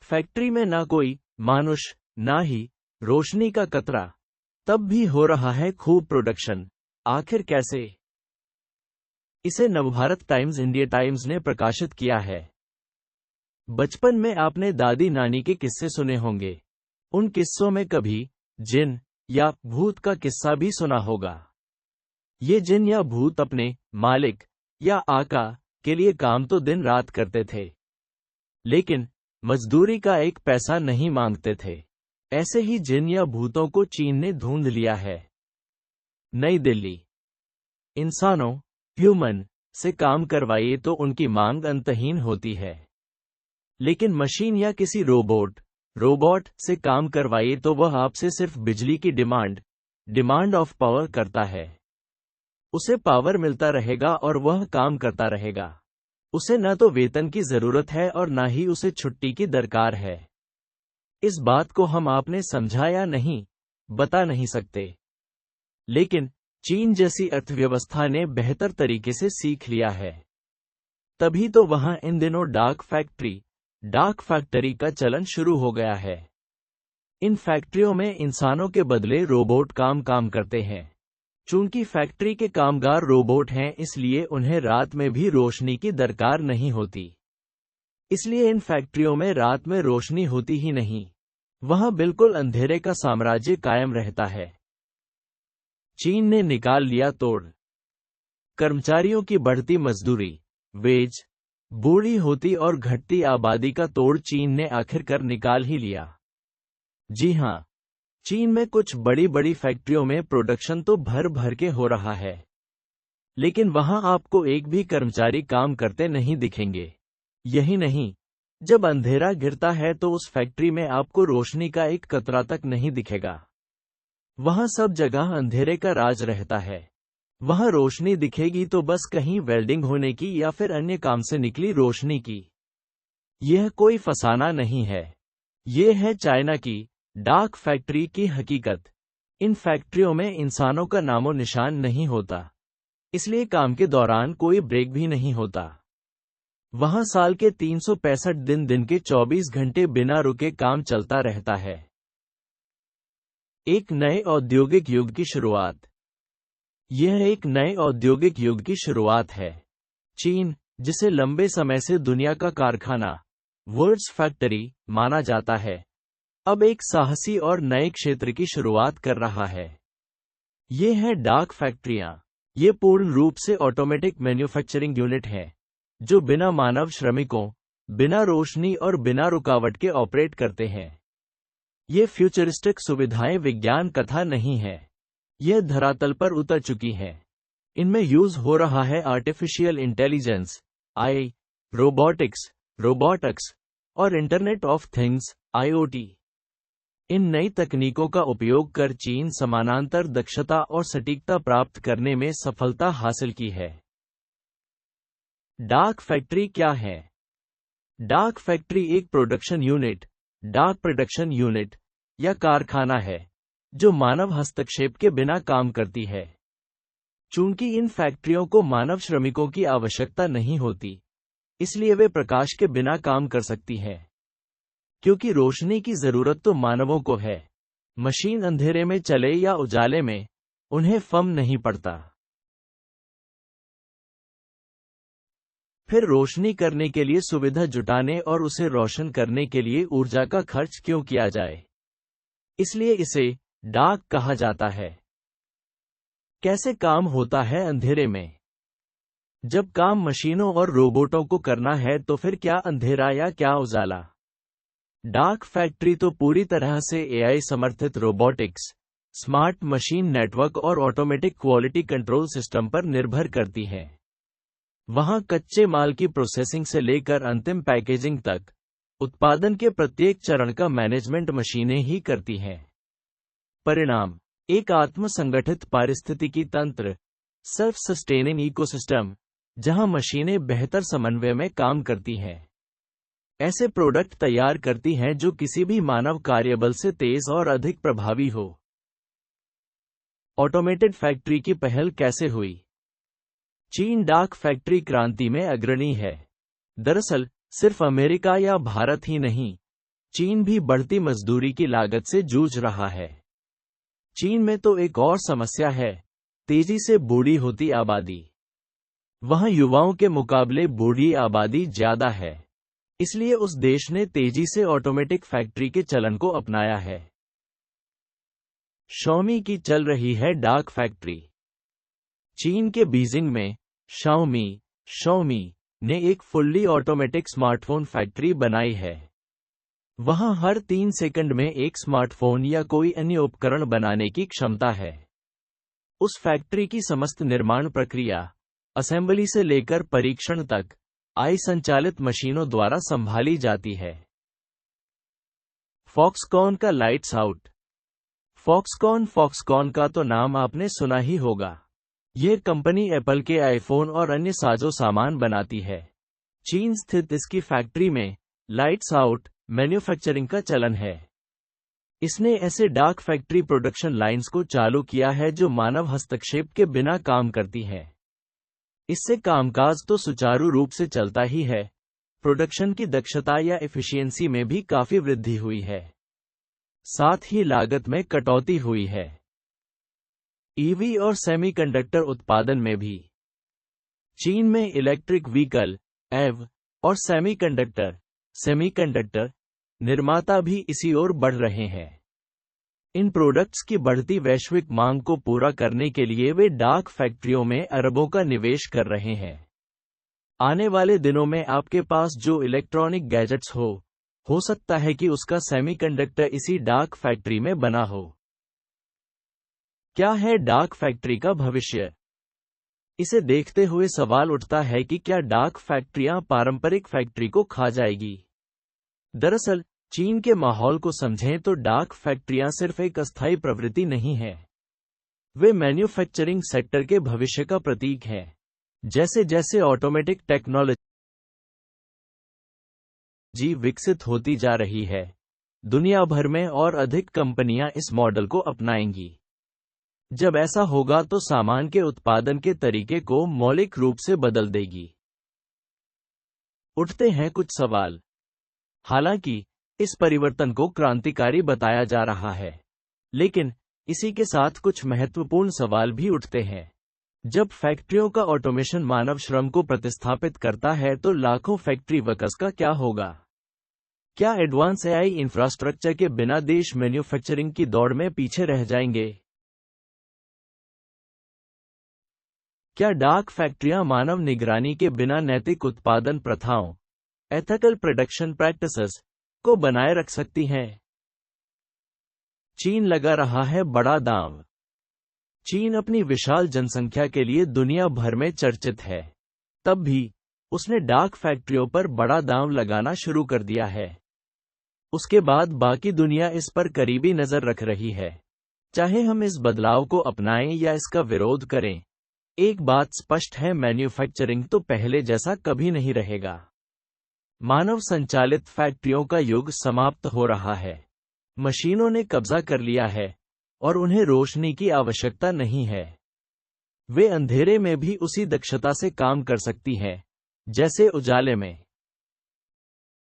Factory में ना कोई मानुष, ना ही रोशनी का कतरा, तब भी हो रहा है खूब प्रोडक्शन। आखिर कैसे? इसे नवभारत टाइम्स इंडिया टाइम्स ने प्रकाशित किया है। बचपन में आपने दादी नानी के किस्से सुने होंगे। उन किस्सों में कभी जिन या भूत का किस्सा भी सुना होगा। ये जिन या भूत अपने मालिक या आका के लिए काम तो दिन रात करते थे, लेकिन मजदूरी का एक पैसा नहीं मांगते थे। ऐसे ही जिन या भूतों को चीन ने ढूंढ लिया है। नई दिल्ली। इंसानों ह्यूमन से काम करवाइए तो उनकी मांग अंतहीन होती है, लेकिन मशीन या किसी रोबोट से काम करवाइए तो वह आपसे सिर्फ बिजली की डिमांड ऑफ पावर करता है। उसे पावर मिलता रहेगा और वह काम करता रहेगा। उसे न तो वेतन की जरूरत है और न ही उसे छुट्टी की दरकार है। इस बात को हम आपने समझा या नहीं बता नहीं सकते, लेकिन चीन जैसी अर्थव्यवस्था ने बेहतर तरीके से सीख लिया है। तभी तो वहां इन दिनों डार्क फैक्ट्री का चलन शुरू हो गया है। इन फैक्ट्रियों में इंसानों के बदले रोबोट काम करते हैं। चूंकि फैक्ट्री के कामगार रोबोट हैं, इसलिए उन्हें रात में भी रोशनी की दरकार नहीं होती। इसलिए इन फैक्ट्रियों में रात में रोशनी होती ही नहीं। वहां बिल्कुल अंधेरे का साम्राज्य कायम रहता है। चीन ने निकाल लिया तोड़। कर्मचारियों की बढ़ती मजदूरी, वेज, बूढ़ी होती और घटती आबादी का तोड़ चीन ने आखिरकार निकाल ही लिया। जी हां, चीन में कुछ बड़ी बड़ी फैक्ट्रियों में प्रोडक्शन तो भर भर के हो रहा है, लेकिन वहां आपको एक भी कर्मचारी काम करते नहीं दिखेंगे। यही नहीं, जब अंधेरा गिरता है तो उस फैक्ट्री में आपको रोशनी का एक कतरा तक नहीं दिखेगा। वहां सब जगह अंधेरे का राज रहता है। वहां रोशनी दिखेगी तो बस कहीं वेल्डिंग होने की या फिर अन्य काम से निकली रोशनी की। यह कोई फसाना नहीं है, यह है चाइना की डार्क फैक्ट्री की हकीकत। इन फैक्ट्रियों में इंसानों का नामो निशान नहीं होता, इसलिए काम के दौरान कोई ब्रेक भी नहीं होता। वहां साल के 365 दिन के 24 घंटे बिना रुके काम चलता रहता है। एक नए औद्योगिक युग की शुरुआत। यह एक नए औद्योगिक युग की शुरुआत है। चीन, जिसे लंबे समय से दुनिया का कारखाना, वर्ल्ड्स फैक्ट्री माना जाता है, अब एक साहसी और नए क्षेत्र की शुरुआत कर रहा है। ये हैं डार्क फैक्ट्रियां। ये पूर्ण रूप से ऑटोमेटिक मैन्युफैक्चरिंग यूनिट हैं, जो बिना मानव श्रमिकों, बिना रोशनी और बिना रुकावट के ऑपरेट करते हैं। ये फ्यूचरिस्टिक सुविधाएं विज्ञान कथा नहीं है, यह धरातल पर उतर चुकी हैं। इनमें यूज हो रहा है आर्टिफिशियल इंटेलिजेंस, AI, रोबोटिक्स और इंटरनेट ऑफ थिंग्स, IoT। इन नई तकनीकों का उपयोग कर चीन समानांतर दक्षता और सटीकता प्राप्त करने में सफलता हासिल की है। डार्क फैक्ट्री क्या है? डार्क फैक्ट्री एक डार्क प्रोडक्शन यूनिट या कारखाना है, जो मानव हस्तक्षेप के बिना काम करती है। चूंकि इन फैक्ट्रियों को मानव श्रमिकों की आवश्यकता नहीं होती, इसलिए वे प्रकाश के बिना काम कर सकती हैं। क्योंकि रोशनी की जरूरत तो मानवों को है, मशीन अंधेरे में चले या उजाले में, उन्हें फर्क नहीं पड़ता। फिर रोशनी करने के लिए सुविधा जुटाने और उसे रोशन करने के लिए ऊर्जा का खर्च क्यों किया जाए? इसलिए इसे डार्क कहा जाता है। कैसे काम होता है अंधेरे में? जब काम मशीनों और रोबोटों को करना है तो फिर क्या अंधेरा या क्या उजाला? डार्क फैक्ट्री तो पूरी तरह से AI समर्थित रोबोटिक्स, स्मार्ट मशीन नेटवर्क और ऑटोमेटिक क्वालिटी कंट्रोल सिस्टम पर निर्भर करती है। वहां कच्चे माल की प्रोसेसिंग से लेकर अंतिम पैकेजिंग तक उत्पादन के प्रत्येक चरण का मैनेजमेंट मशीनें ही करती हैं। परिणाम, एक आत्मसंगठित पारिस्थितिकी तंत्र, सेल्फ सस्टेनिंग इकोसिस्टम, जहां मशीनें बेहतर समन्वय में काम करती हैं। ऐसे प्रोडक्ट तैयार करती हैं जो किसी भी मानव कार्यबल से तेज और अधिक प्रभावी हो। ऑटोमेटेड फैक्ट्री की पहल कैसे हुई? चीन डार्क फैक्ट्री क्रांति में अग्रणी है। दरअसल सिर्फ अमेरिका या भारत ही नहीं, चीन भी बढ़ती मजदूरी की लागत से जूझ रहा है। चीन में तो एक और समस्या है, तेजी से बूढ़ी होती आबादी। वहां युवाओं के मुकाबले बूढ़ी आबादी ज्यादा है, इसलिए उस देश ने तेजी से ऑटोमेटिक फैक्ट्री के चलन को अपनाया है। शाओमी की चल रही है डार्क फैक्ट्री। चीन के बीजिंग में शाओमी ने एक फुल्ली ऑटोमेटिक स्मार्टफोन फैक्ट्री बनाई है। वहां हर 3 सेकंड में एक स्मार्टफोन या कोई अन्य उपकरण बनाने की क्षमता है। उस फैक्ट्री की समस्त निर्माण प्रक्रिया, असेंबली से लेकर परीक्षण तक, आई संचालित मशीनों द्वारा संभाली जाती है। फॉक्सकॉन का लाइट्स आउट। फॉक्सकॉन का तो नाम आपने सुना ही होगा। यह कंपनी एप्पल के आईफोन और अन्य साजो सामान बनाती है। चीन स्थित इसकी फैक्ट्री में लाइट्स आउट मैन्युफैक्चरिंग का चलन है। इसने ऐसे डार्क फैक्ट्री प्रोडक्शन लाइंस को चालू किया है जो मानव हस्तक्षेप के बिना काम करती हैं। इससे कामकाज तो सुचारू रूप से चलता ही है, प्रोडक्शन की दक्षता या एफिशिएंसी में भी काफी वृद्धि हुई है। साथ ही लागत में कटौती हुई है। ईवी और सेमीकंडक्टर उत्पादन में भी चीन में इलेक्ट्रिक व्हीकल EV और सेमीकंडक्टर निर्माता भी इसी ओर बढ़ रहे हैं। इन प्रोडक्ट्स की बढ़ती वैश्विक मांग को पूरा करने के लिए वे डार्क फैक्ट्रियों में अरबों का निवेश कर रहे हैं। आने वाले दिनों में आपके पास जो इलेक्ट्रॉनिक गैजेट्स हो सकता है कि उसका सेमीकंडक्टर इसी डार्क फैक्ट्री में बना हो। क्या है डार्क फैक्ट्री का भविष्य? इसे देखते हुए सवाल उठता है कि क्या डार्क फैक्ट्रियां पारंपरिक फैक्ट्री को खा जाएगी? दरअसल, चीन के माहौल को समझें तो डार्क फैक्ट्रियां सिर्फ एक अस्थायी प्रवृत्ति नहीं है। वे मैन्युफैक्चरिंग सेक्टर के भविष्य का प्रतीक हैं। जैसे जैसे ऑटोमेटिक टेक्नोलॉजी विकसित होती जा रही है, दुनिया भर में और अधिक कंपनियां इस मॉडल को अपनाएंगी। जब ऐसा होगा तो सामान के उत्पादन के तरीके को मौलिक रूप से बदल देगी। उठते हैं कुछ सवाल। हालांकि इस परिवर्तन को क्रांतिकारी बताया जा रहा है, लेकिन इसी के साथ कुछ महत्वपूर्ण सवाल भी उठते हैं। जब फैक्ट्रियों का ऑटोमेशन मानव श्रम को प्रतिस्थापित करता है तो लाखों फैक्ट्री वर्कर्स का क्या होगा? क्या एडवांस AI इंफ्रास्ट्रक्चर के बिना देश मैन्युफैक्चरिंग की दौड़ में पीछे रह जाएंगे? क्या डार्क फैक्ट्रियां मानव निगरानी के बिना नैतिक उत्पादन प्रथाओं एथिकल प्रोडक्शन प्रैक्टिसेस को बनाए रख सकती हैं? चीन लगा रहा है बड़ा दांव। चीन अपनी विशाल जनसंख्या के लिए दुनिया भर में चर्चित है। तब भी उसने डार्क फैक्ट्रियों पर बड़ा दांव लगाना शुरू कर दिया है। उसके बाद बाकी दुनिया इस पर करीबी नजर रख रही है। चाहे हम इस बदलाव को अपनाएं या इसका विरोध करें, एक बात स्पष्ट है, मैन्युफैक्चरिंग तो पहले जैसा कभी नहीं रहेगा। मानव संचालित फैक्ट्रियों का युग समाप्त हो रहा है। मशीनों ने कब्जा कर लिया है और उन्हें रोशनी की आवश्यकता नहीं है। वे अंधेरे में भी उसी दक्षता से काम कर सकती हैं जैसे उजाले में।